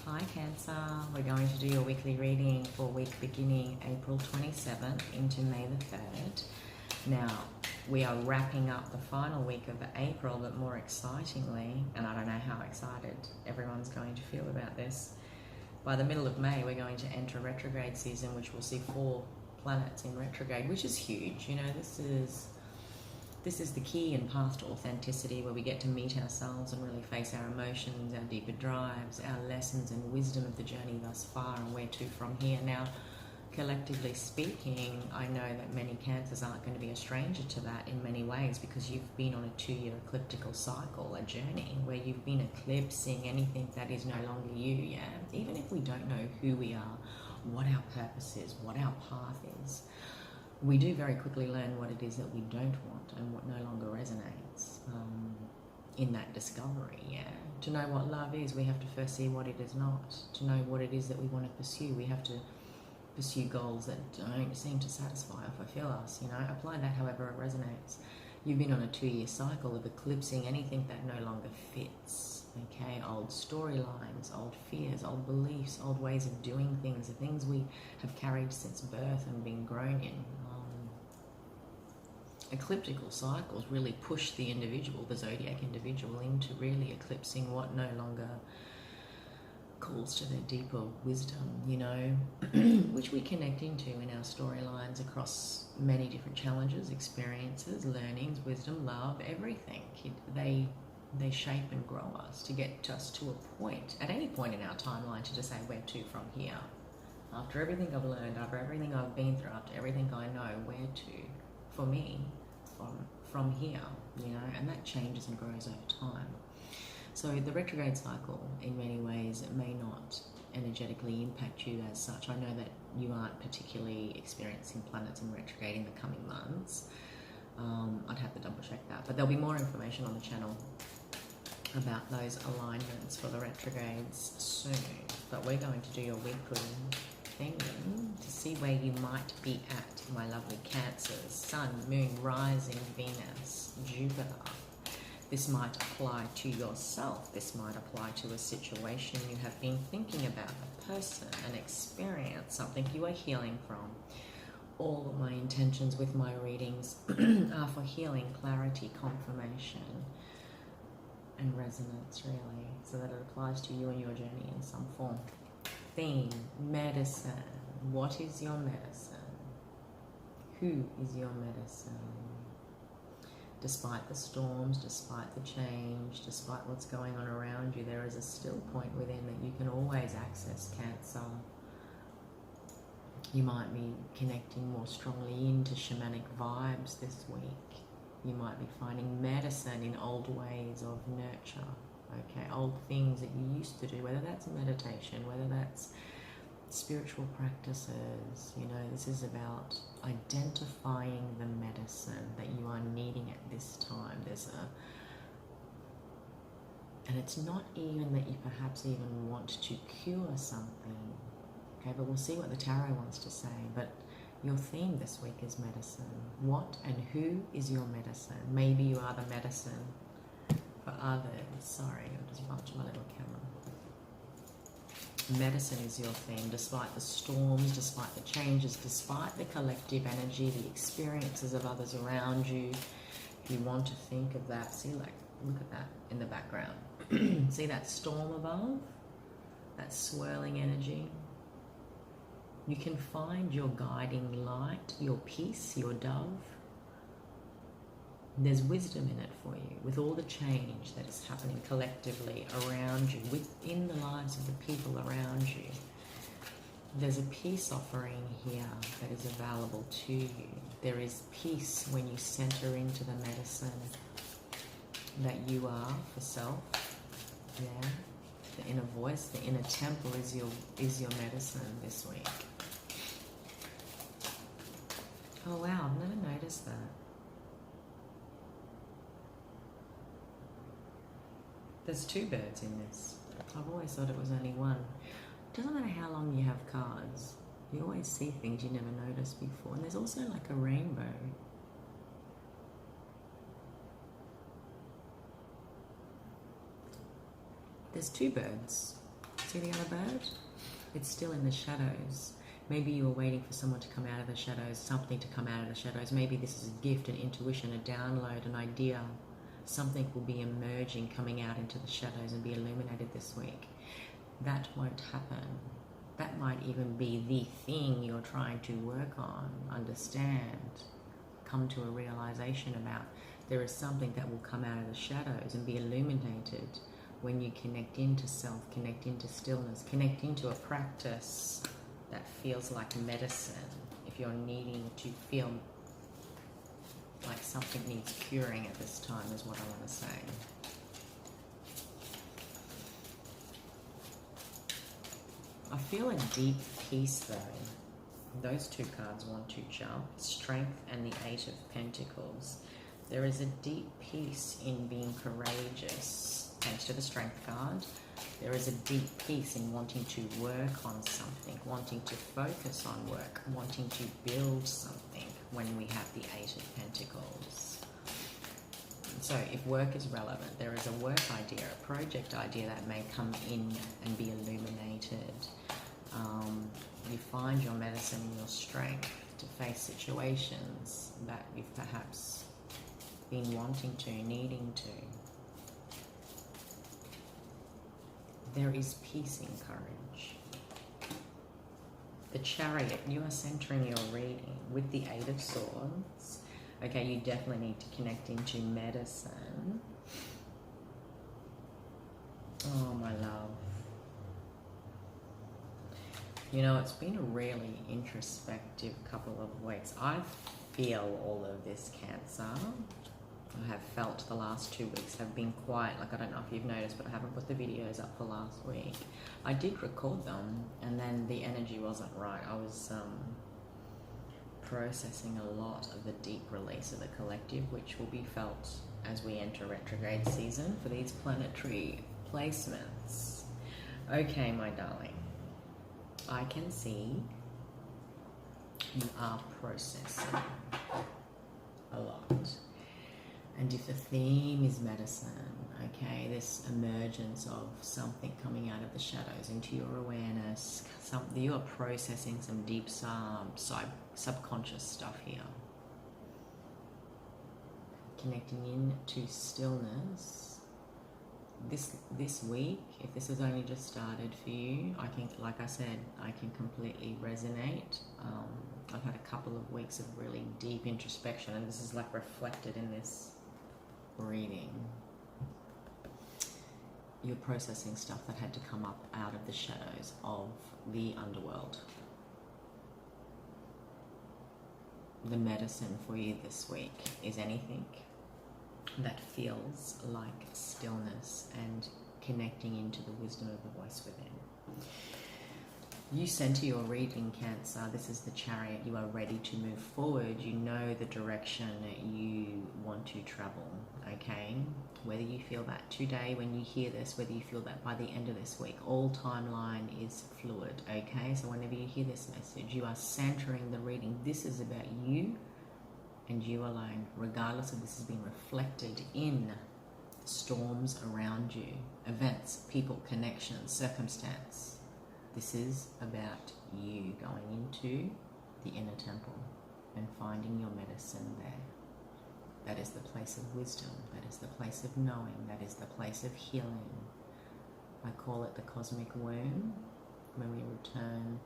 Hi Cancer, we're going to do your weekly reading for week beginning April 27th into May the 3rd. Now, we are wrapping up the final week of April, but more excitingly, and I don't know how excited everyone's going to feel about this, by the middle of May we're going to enter retrograde season, which will see 4 planets in retrograde, which is huge. You know, this is the key and path to authenticity, where we get to meet ourselves and really face our emotions, our deeper drives, our lessons and wisdom of the journey thus far and where to from here. Now, collectively speaking, I know that many Cancers aren't going to be a stranger to that in many ways, because you've been on a 2-year ecliptical cycle, a journey where you've been eclipsing anything that is no longer you, yeah? Even if we don't know who we are, what our purpose is, what our path is, we do very quickly learn what it is that we don't want and what no longer resonates in that discovery, yeah. To know what love is, we have to first see what it is not. To know what it is that we want to pursue, we have to pursue goals that don't seem to satisfy or fulfill us, you know. Apply that however it resonates. You've been on a 2-year cycle of eclipsing anything that no longer fits, okay? Old storylines, old fears, old beliefs, old ways of doing things, the things we have carried since birth and been grown in. Ecliptical cycles really push the individual, the zodiac individual, into really eclipsing what no longer calls to their deeper wisdom, you know, which we connect into in our storylines across many different challenges, experiences, learnings, wisdom, love, everything. They shape and grow us to get us to a point, at any point in our timeline, to decide where to from here. After everything I've learned, after everything I've been through, after everything I know, where to, for me, from here, you know, and that changes and grows over time. So the retrograde cycle, in many ways, it may not energetically impact you as such. I know that you aren't particularly experiencing planets in retrograde in the coming months. I'd have to double check that, but there'll be more information on the channel about those alignments for the retrogrades soon. But we're going to do your weekly thing to see where you might be at, my lovely Cancers. Sun, Moon, Rising, Venus, Jupiter. This might apply to yourself. This might apply to a situation you have been thinking about, a person, an experience, something you are healing from. All of my intentions with my readings are for healing, clarity, confirmation, and resonance, really, so that it applies to you and your journey in some form. Theme, medicine. What is your medicine? Who is your medicine? Despite the storms, despite the change, despite what's going on around you, there is a still point within that you can always access, Cancer. You might be connecting more strongly into shamanic vibes this week. You might be finding medicine in old ways of nurture, okay? Old things that you used to do, whether that's meditation, whether that's spiritual practices, you know. This is about identifying the medicine that you are needing at this time. And it's not even that you perhaps even want to cure something, okay, but we'll see what the tarot wants to say. But your theme this week is medicine. What and who is your medicine? Maybe you are the medicine for others. Sorry, I'll just bunch my little camera. Medicine is your theme, despite the storms, despite the changes, despite the collective energy, the experiences of others around you. If you want to think of that, see, like, look at that in the background. See that storm above? That swirling energy? You can find your guiding light, your peace, your dove. There's wisdom in it for you, with all the change that is happening collectively around you, within the lives of the people around you. There's a peace offering here that is available to you. There is peace when you center into the medicine that you are for self. Yeah, the inner voice, the inner temple is your medicine this week. Oh wow, I've never noticed that. There's 2 birds in this. I've always thought it was only one. It doesn't matter how long you have cards. You always see things you never noticed before. And there's also like a rainbow. There's 2 birds. See the other bird? It's still in the shadows. Maybe you were waiting for someone to come out of the shadows, something to come out of the shadows. Maybe this is a gift, an intuition, a download, an idea. Something will be emerging, coming out into the shadows and be illuminated this week. That won't happen. That might even be the thing you're trying to work on, understand, come to a realization about. There is something that will come out of the shadows and be illuminated when you connect into self, connect into stillness, connect into a practice that feels like medicine. If you're needing to feel like something needs curing at this time, is what I want to say. I feel a deep peace though. Those two cards want to jump. Strength and the Eight of Pentacles. There is a deep peace in being courageous. Thanks to the Strength card. There is a deep peace in wanting to work on something, wanting to focus on work, wanting to build something when we have the Eight of Pentacles. So if work is relevant, there is a work idea, a project idea that may come in and be illuminated. You find your medicine and your strength to face situations that you've perhaps been wanting to, needing to. There is peace in courage. The Chariot, you are centering your reading with the Eight of Swords. Okay, you definitely need to connect into medicine. Oh, my love. You know, it's been a really introspective couple of weeks. I feel all of this, Cancer. I have felt the last 2 weeks have been quiet. Like, I don't know if you've noticed, but I haven't put the videos up for last week. I did record them, and then the energy wasn't right. I was processing a lot of the deep release of the collective, which will be felt as we enter retrograde season for these planetary placements. Okay, my darling. I can see you are processing a lot. And if the theme is medicine, okay, this emergence of something coming out of the shadows into your awareness, you are processing some deep subconscious stuff here. Connecting into stillness. This week, if this has only just started for you, I can, like I said, I can completely resonate. I've had a couple of weeks of really deep introspection, and this is like reflected in this reading. You're processing stuff that had to come up out of the shadows of the underworld. The medicine for you this week is anything that feels like stillness and connecting into the wisdom of the voice within. You center your reading, Cancer. This is the Chariot. You are ready to move forward. You know the direction you want to travel, okay? Whether you feel that today when you hear this, whether you feel that by the end of this week, all timeline is fluid, okay? So whenever you hear this message, you are centering the reading. This is about you and you alone, regardless of this has been reflected in storms around you, events, people, connections, circumstance. This is about you going into the inner temple and finding your medicine there. That is the place of wisdom. That is the place of knowing. That is the place of healing. I call it the cosmic womb, when we return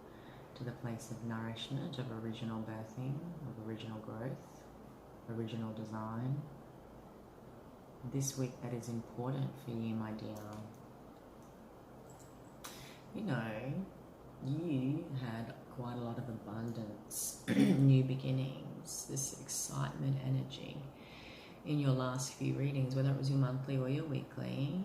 to the place of nourishment, of original birthing, of original growth, original design. This week that is important for you, my dear. You know, you had quite a lot of abundance, new beginnings, this excitement energy in your last few readings, whether it was your monthly or your weekly.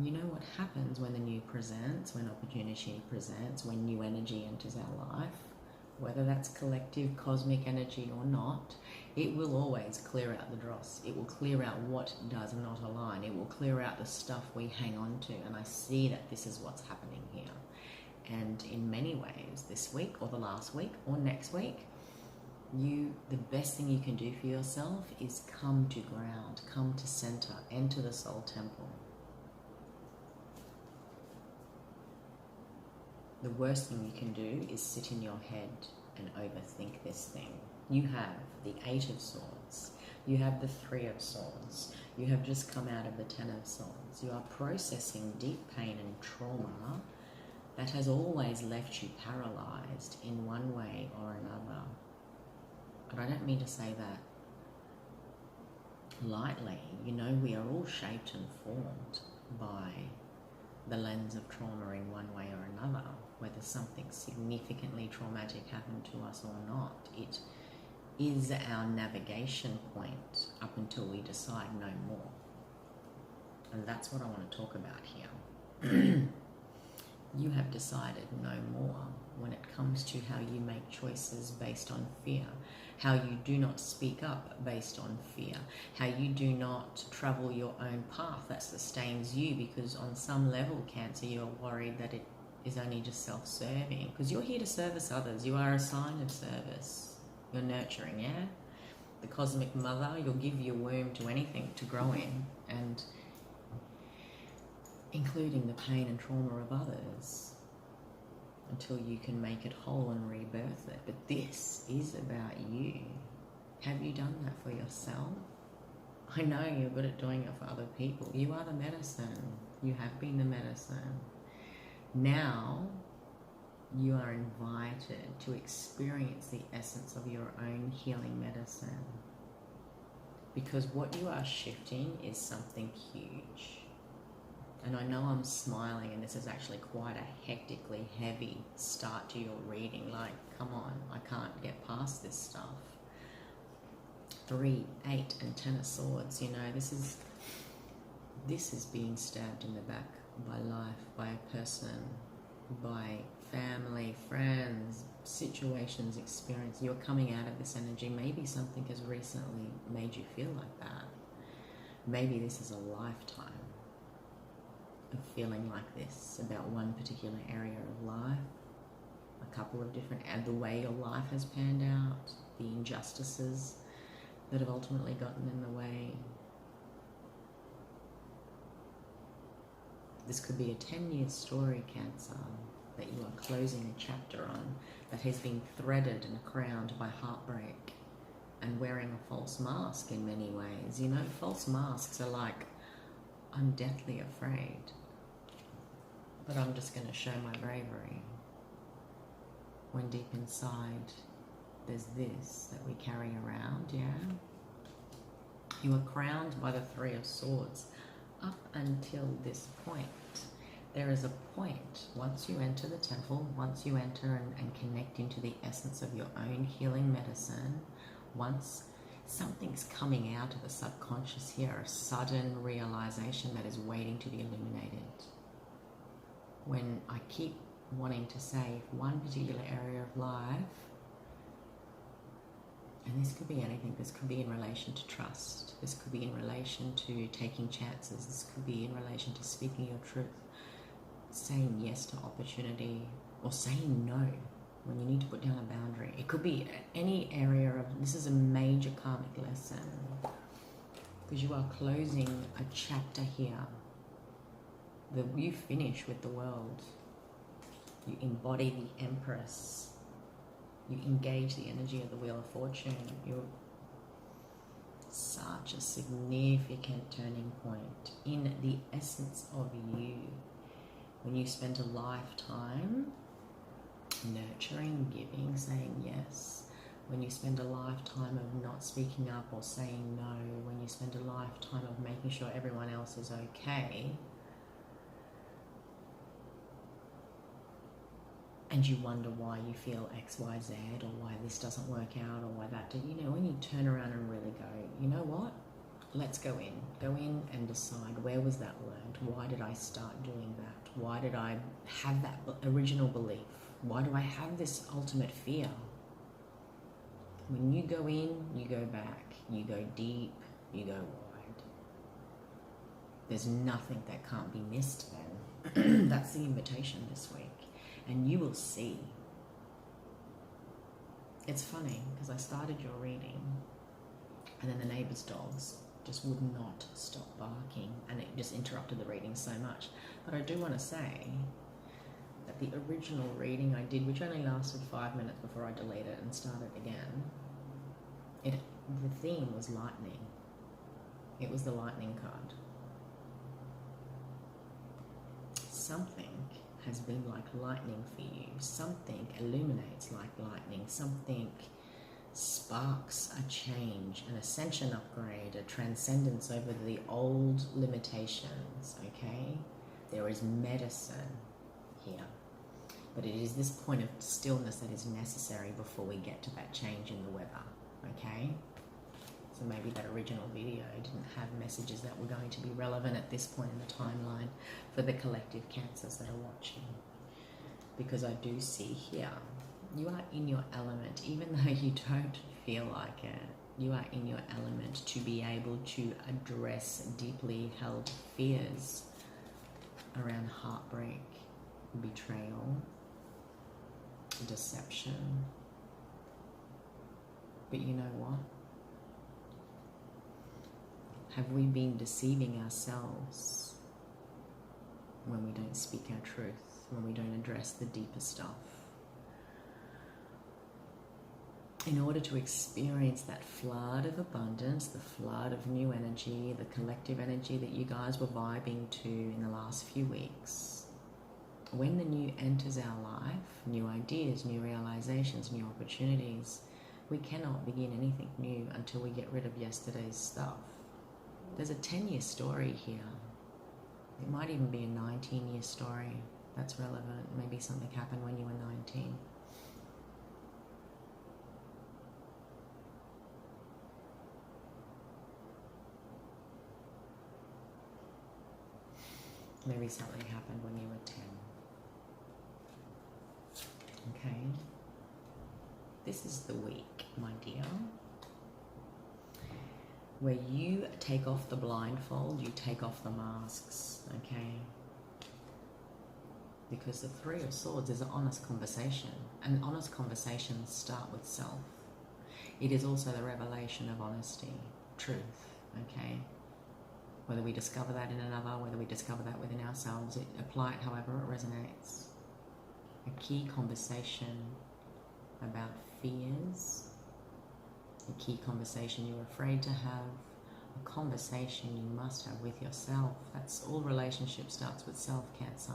You know what happens when the new presents, when opportunity presents, when new energy enters our life, whether that's collective cosmic energy or not, it will always clear out the dross. It will clear out what does not align. It will clear out the stuff we hang on to. And I see that this is what's happening here. And in many ways, this week or the last week or next week, the best thing you can do for yourself is come to ground, come to center, enter the soul temple. The worst thing you can do is sit in your head and overthink this thing. You have the Eight of Swords. You have the Three of Swords. You have just come out of the Ten of Swords. You are processing deep pain and trauma that has always left you paralyzed in one way or another. But I don't mean to say that lightly. You know, we are all shaped and formed by the lens of trauma in one way or another, whether something significantly traumatic happened to us or not. It is our navigation point up until we decide no more. And that's what I want to talk about here. You have decided no more when it comes to how you make choices based on fear, how you do not speak up based on fear, how you do not travel your own path that sustains you, because on some level, Cancer, you're worried that it is only just self-serving, because you're here to service others. You are a sign of service. You're nurturing, yeah? The cosmic mother, you'll give your womb to anything to grow in, and including the pain and trauma of others, until you can make it whole and rebirth it. But this is about you. Have you done that for yourself? I know you're good at doing it for other people. You are the medicine. You have been the medicine. Now you are invited to experience the essence of your own healing medicine, because what you are shifting is something huge. And I know I'm smiling, and this is actually quite a hectically heavy start to your reading. Like, come on, I can't get past this stuff. 3, 8, and 10 of Swords. You know, this is being stabbed in the back by life, by a person, by family, friends, situations, experience. You're coming out of this energy. Maybe something has recently made you feel like that. Maybe this is a lifetime of feeling like this about one particular area of life, a couple of different, and the way your life has panned out, the injustices that have ultimately gotten in the way. This could be a 10-year story, Cancer, that you are closing a chapter on, that has been threaded and crowned by heartbreak and wearing a false mask in many ways. You know, false masks are like, I'm deathly afraid, but I'm just going to show my bravery. When deep inside there's this that we carry around, yeah? You are crowned by the Three of Swords. Up until this point, there is a point, once you enter the temple, once you enter and connect into the essence of your own healing medicine, once something's coming out of the subconscious here, a sudden realization that is waiting to be illuminated. When I keep wanting to say one particular area of life, and this could be anything, this could be in relation to trust, this could be in relation to taking chances, this could be in relation to speaking your truth, saying yes to opportunity, or saying no when you need to put down a boundary. It could be any area of, this is a major karmic lesson, because you are closing a chapter here. You finish with the world. You embody the Empress. You engage the energy of the Wheel of Fortune. You're such a significant turning point in the essence of you. When you spend a lifetime nurturing, giving, saying yes, when you spend a lifetime of not speaking up or saying no, when you spend a lifetime of making sure everyone else is okay, and you wonder why you feel X, Y, Z, or why this doesn't work out, or why that, you know, when you turn around and really go, you know what? Let's go in and decide, where was that learned? Why did I start doing that? Why did I have that original belief? Why do I have this ultimate fear? When you go in, you go back, you go deep, you go wide. There's nothing that can't be missed then. That's the invitation this week. And you will see. It's funny, because I started your reading, and then the neighbour's dogs just would not stop barking, and it just interrupted the reading so much. But I do want to say that that the original reading I did, which only lasted 5 minutes before I deleted it and started again, the theme was lightning. It was the lightning card. Something has been like lightning for you. Something illuminates like lightning. Something sparks a change, an ascension upgrade, a transcendence over the old limitations, okay? There is medicine here. But it is this point of stillness that is necessary before we get to that change in the weather, okay? So maybe that original video didn't have messages that were going to be relevant at this point in the timeline for the collective Cancers that are watching. Because I do see here, you are in your element, even though you don't feel like it. You are in your element to be able to address deeply held fears around heartbreak, betrayal, deception. But you know what? Have we been deceiving ourselves when we don't speak our truth, when we don't address the deeper stuff? In order to experience that flood of abundance, the flood of new energy, the collective energy that you guys were vibing to in the last few weeks, when the new enters our life, new ideas, new realizations, new opportunities, we cannot begin anything new until we get rid of yesterday's stuff. There's a 10-year story here. It might even be a 19-year story that's relevant. Maybe something happened when you were 19. Maybe something happened when you were 10. Okay? This is the week, my dear, where you take off the blindfold, you take off the masks, okay? Because the Three of Swords is an honest conversation, and honest conversations start with self. It is also the revelation of honesty, truth, okay? Whether we discover that in another, whether we discover that within ourselves, apply it however it resonates. A key conversation about fears, a key conversation you're afraid to have, a conversation you must have with yourself. That's all relationship starts with self, Cancer.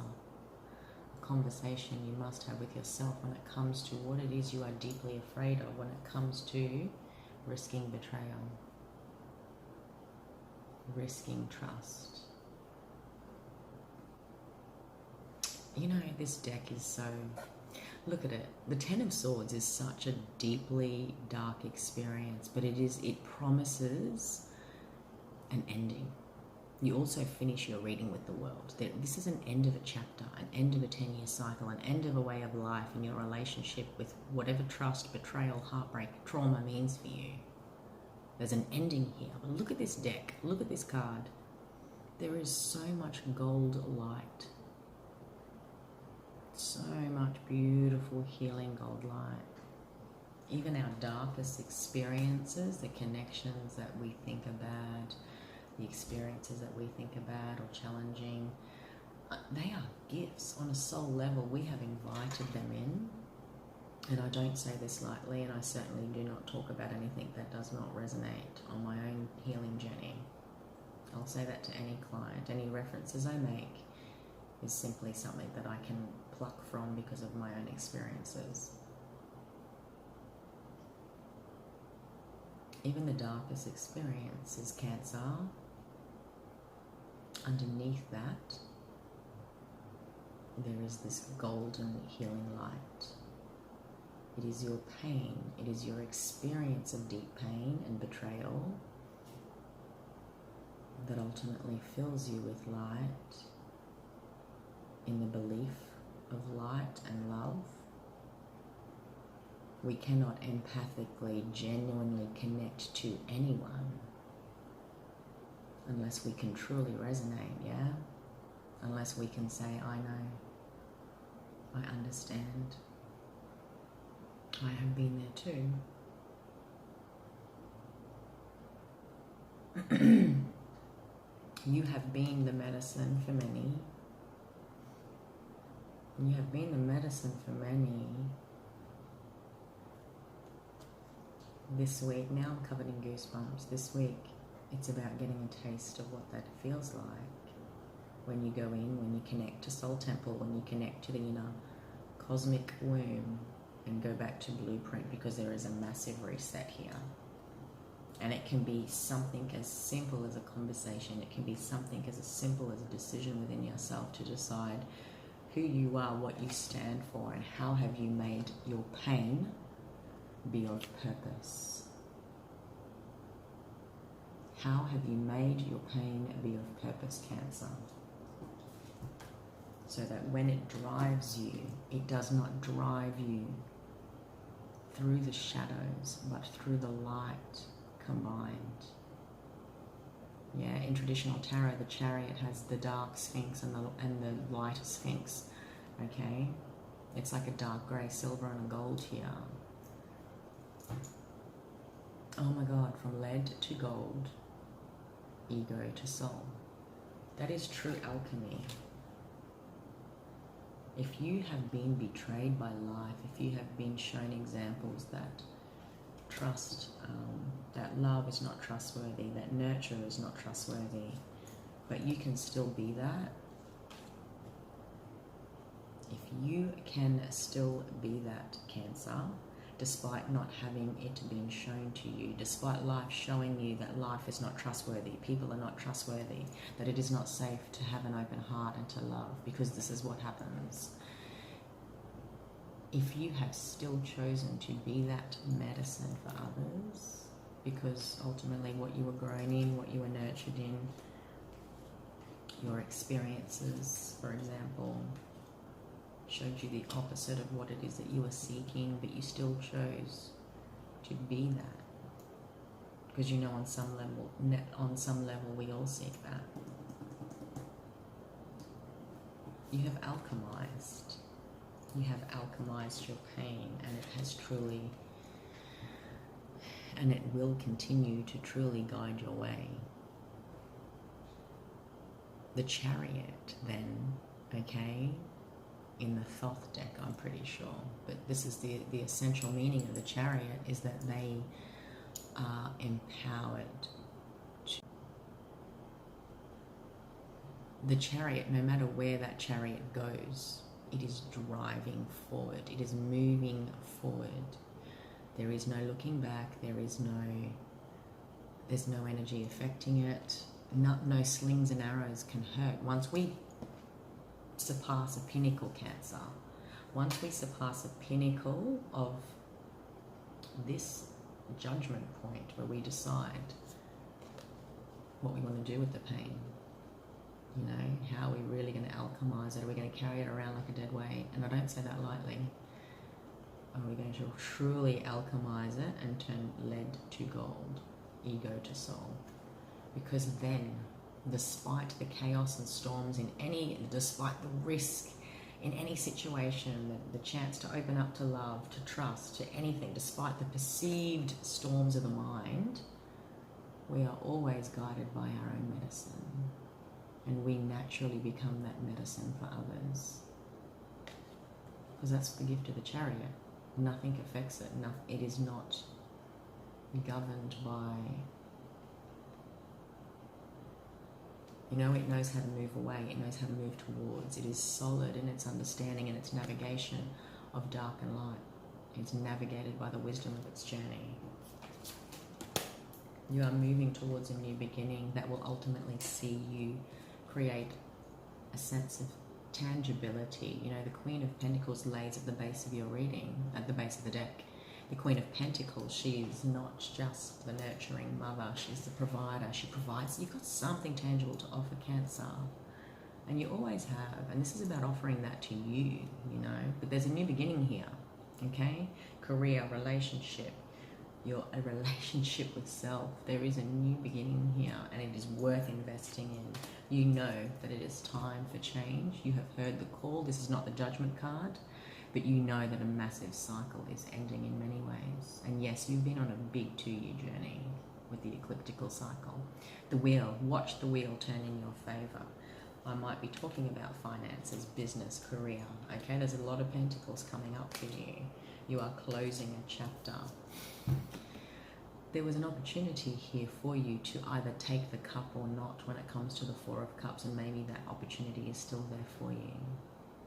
A conversation you must have with yourself when it comes to what it is you are deeply afraid of, when it comes to risking betrayal, risking trust. You know, this deck is so... Look at it. The Ten of Swords is such a deeply dark experience, but it promises an ending. You also finish your reading with the World. This is an end of a chapter, an end of a 10-year cycle, an end of a way of life in your relationship with whatever trust, betrayal, heartbreak, trauma means for you. There's an ending here. But look at this deck. Look at this card. There is so much gold light. So much beautiful healing gold light. Even our darkest experiences, the connections that we think are bad, the experiences that we think are bad or challenging, they are gifts on a soul level. We have invited them in. And I don't say this lightly, and I certainly do not talk about anything that does not resonate on my own healing journey. I'll say that to any client. Any references I make is simply something that I can pluck from because of my own experiences. Even the darkest experiences, Cancer, underneath that, there is this golden healing light. It is your pain, it is your experience of deep pain and betrayal that ultimately fills you with light, in the belief of light and love. We cannot empathically, genuinely connect to anyone unless we can truly resonate, yeah? Unless we can say, I know, I understand, I have been there too. You have been the medicine for many. You have been the medicine for many. This week, now I'm covered in goosebumps. This week, it's about getting a taste of what that feels like when you go in, when you connect to Soul Temple, when you connect to the inner cosmic womb and go back to blueprint, because there is a massive reset here. And it can be something as simple as a conversation. It can be something as simple as a decision within yourself to decide who you are, what you stand for, and how have you made your pain be of purpose. How have you made your pain be of purpose, Cancer? So that when it drives you, it does not drive you through the shadows, but through the light combined. Yeah, in traditional tarot, the Chariot has the dark Sphinx and the light Sphinx. Okay, it's like a dark grey, silver, and a gold here. Oh my God, from lead to gold, ego to soul. That is true alchemy. If you have been betrayed by life, if you have been shown examples that trust, that love is not trustworthy, that nurture is not trustworthy, but you can still be that. If you can still be that, Cancer, despite not having it been shown to you, despite life showing you that life is not trustworthy, people are not trustworthy, that it is not safe to have an open heart and to love, because this is what happens. If you have still chosen to be that medicine for others, because ultimately what you were grown in, what you were nurtured in, your experiences, for example, showed you the opposite of what it is that you were seeking, but you still chose to be that. Because you know on some level we all seek that. You have alchemized. You have alchemized your pain, and it has truly, and it will continue to truly guide your way. The Chariot then, okay, in the Thoth deck, I'm pretty sure, but this is the essential meaning of the Chariot, is that they are empowered to. The Chariot, no matter where that Chariot goes, it is driving forward, it is moving forward. There is no looking back, there's no energy affecting it. No slings and arrows can hurt. Once we surpass a pinnacle, Cancer, once we surpass a pinnacle of this judgment point where we decide what we want to do with the pain, you know, how are we really going to alchemize it? Are we going to carry it around like a dead weight? And I don't say that lightly. Are we going to truly alchemize it and turn lead to gold, ego to soul? Because then, despite the chaos and storms despite the risk in any situation, the chance to open up to love, to trust, to anything, despite the perceived storms of the mind, we are always guided by our own medicine. And we naturally become that medicine for others. Because that's the gift of the Chariot. Nothing affects it. It is not governed by... You know, it knows how to move away, it knows how to move towards. It is solid in its understanding and its navigation of dark and light. It's navigated by the wisdom of its journey. You are moving towards a new beginning that will ultimately see you create a sense of tangibility. You know, the Queen of Pentacles lays at the base of your reading, at the base of the deck. The Queen of Pentacles, she is not just the nurturing mother, she's the provider. She provides. You've got something tangible to offer, Cancer. And you always have. And this is about offering that to you, you know. But there's a new beginning here, okay? Career, relationship, a relationship with self. There is a new beginning here, and it is worth investing in. You know that it is time for change. You have heard the call. This is not the judgment card. But you know that a massive cycle is ending in many ways. And yes, you've been on a big 2-year journey with the ecliptical cycle. The wheel, watch the wheel turn in your favor. I might be talking about finances, business, career. Okay, there's a lot of pentacles coming up for you. You are closing a chapter. There was an opportunity here for you to either take the cup or not when it comes to the Four of Cups, and maybe that opportunity is still there for you.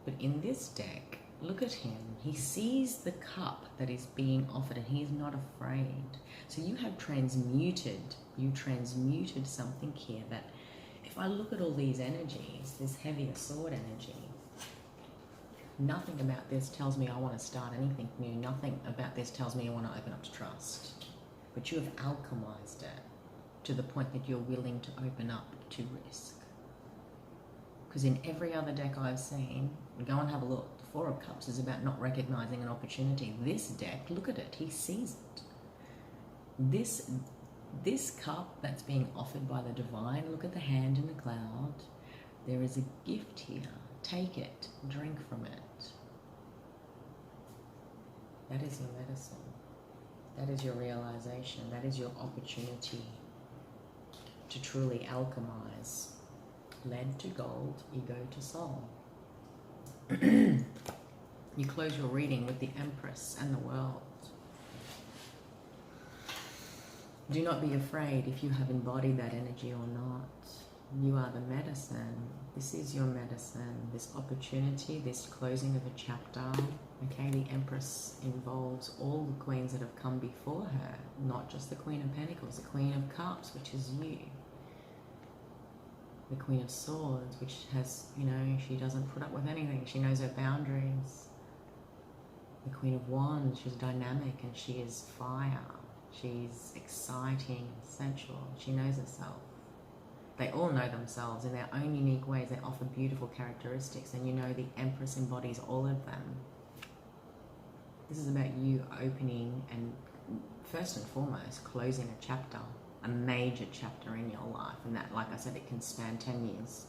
But in this deck, look at him. He sees the cup that is being offered and he is not afraid. So you have transmuted something here that, if I look at all these energies, this heavier sword energy, nothing about this tells me I want to start anything new. Nothing about this tells me I want to open up to trust. But you have alchemized it to the point that you're willing to open up to risk. Because in every other deck I've seen, go and have a look, the Four of Cups is about not recognizing an opportunity. This deck, look at it, he sees it. This cup that's being offered by the divine, look at the hand in the cloud. There is a gift here. Take it, drink from it. That is your medicine. That is your realization. That is your opportunity to truly alchemize. Lead to gold, ego to soul. You close your reading with the Empress and the World. Do not be afraid if you have embodied that energy or not. You are the medicine. This is your medicine. This opportunity, this closing of a chapter. Okay, the Empress involves all the queens that have come before her, not just the Queen of Pentacles, the Queen of Cups, which is you. The Queen of Swords, which has, you know, she doesn't put up with anything. She knows her boundaries. The Queen of Wands, she's dynamic and she is fire. She's exciting, sensual. She knows herself. They all know themselves in their own unique ways. They offer beautiful characteristics, and you know the Empress embodies all of them. This is about you opening and, first and foremost, closing a chapter, a major chapter in your life. And that, like I said, it can span 10 years.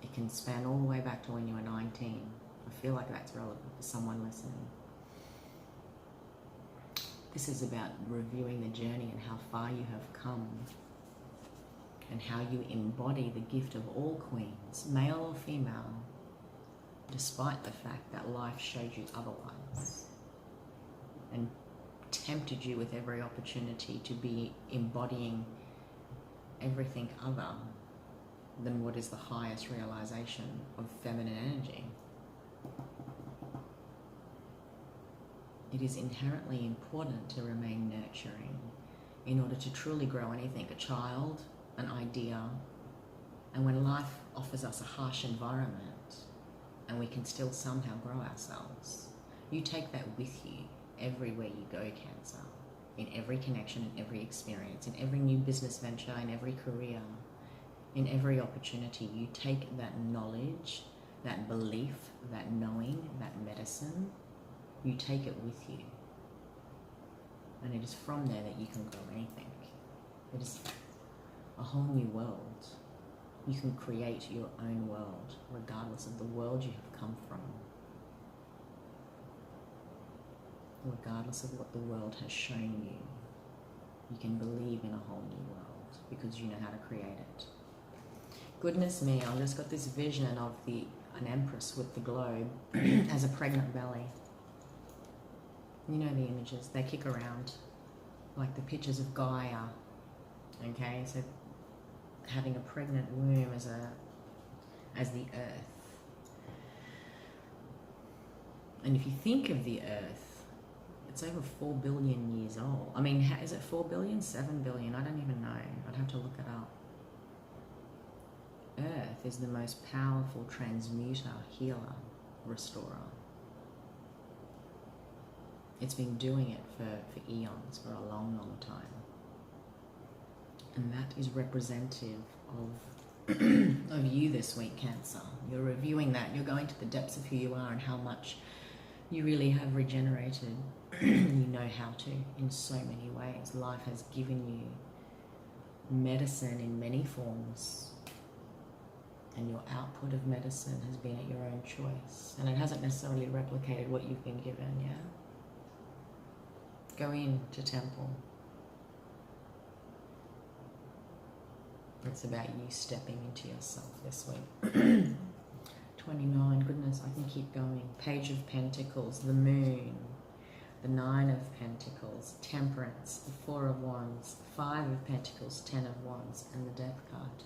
It can span all the way back to when you were 19. I feel like that's relevant for someone listening. This is about reviewing the journey and how far you have come, and how you embody the gift of all queens, male or female, despite the fact that life showed you otherwise and tempted you with every opportunity to be embodying everything other than what is the highest realization of feminine energy. It is inherently important to remain nurturing in order to truly grow anything, a child, an idea. And when life offers us a harsh environment and we can still somehow grow ourselves, you take that with you everywhere you go, Cancer, in every connection, in every experience, in every new business venture, in every career, in every opportunity. You take that knowledge, that belief, that knowing, that medicine, you take it with you. And it is from there that you can grow anything. It is a whole new world. You can create your own world, regardless of the world you have come from. Regardless of what the world has shown you, you can believe in a whole new world because you know how to create it. Goodness me, I just got this vision of an empress with the globe as a pregnant belly. You know the images, they kick around, like the pictures of Gaia. Okay, so having a pregnant womb as the earth. And if you think of the earth, it's over 4 billion years old. I mean, is it 4 billion, 7 billion? I don't even know. I'd have to look it up. Earth is the most powerful transmuter, healer, restorer. It's been doing it for eons, for a long, long time. And that is representative of you this week, Cancer. You're reviewing that. You're going to the depths of who you are and how much you really have regenerated. You know how to in so many ways. Life has given you medicine in many forms, and your output of medicine has been at your own choice, and it hasn't necessarily replicated what you've been given. Yeah, go into temple, It's about you stepping into yourself this week. 29, goodness, I can keep going. Page of Pentacles, the Moon, the 9 of Pentacles, Temperance, the 4 of Wands, 5 of Pentacles, 10 of Wands, and the Death card.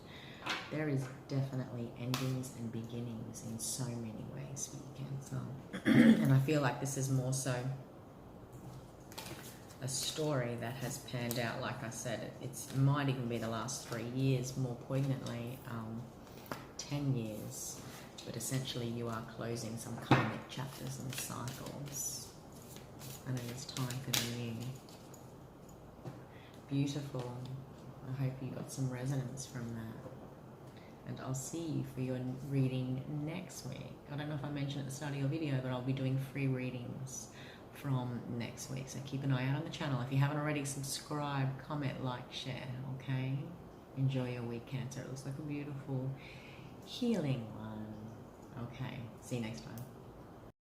There is definitely endings and beginnings in so many ways for you, Cancer. And I feel like this is more so a story that has panned out. Like I said, it might even be the last 3 years, more poignantly 10 years. But essentially you are closing some karmic chapters and cycles. And it is time for the new. Beautiful. I hope you got some resonance from that. And I'll see you for your reading next week. I don't know if I mentioned at the start of your video, but I'll be doing free readings from next week. So keep an eye out on the channel. If you haven't already, subscribe, comment, like, share, okay? Enjoy your week, Cancer. It looks like a beautiful healing one. Okay, see you next time.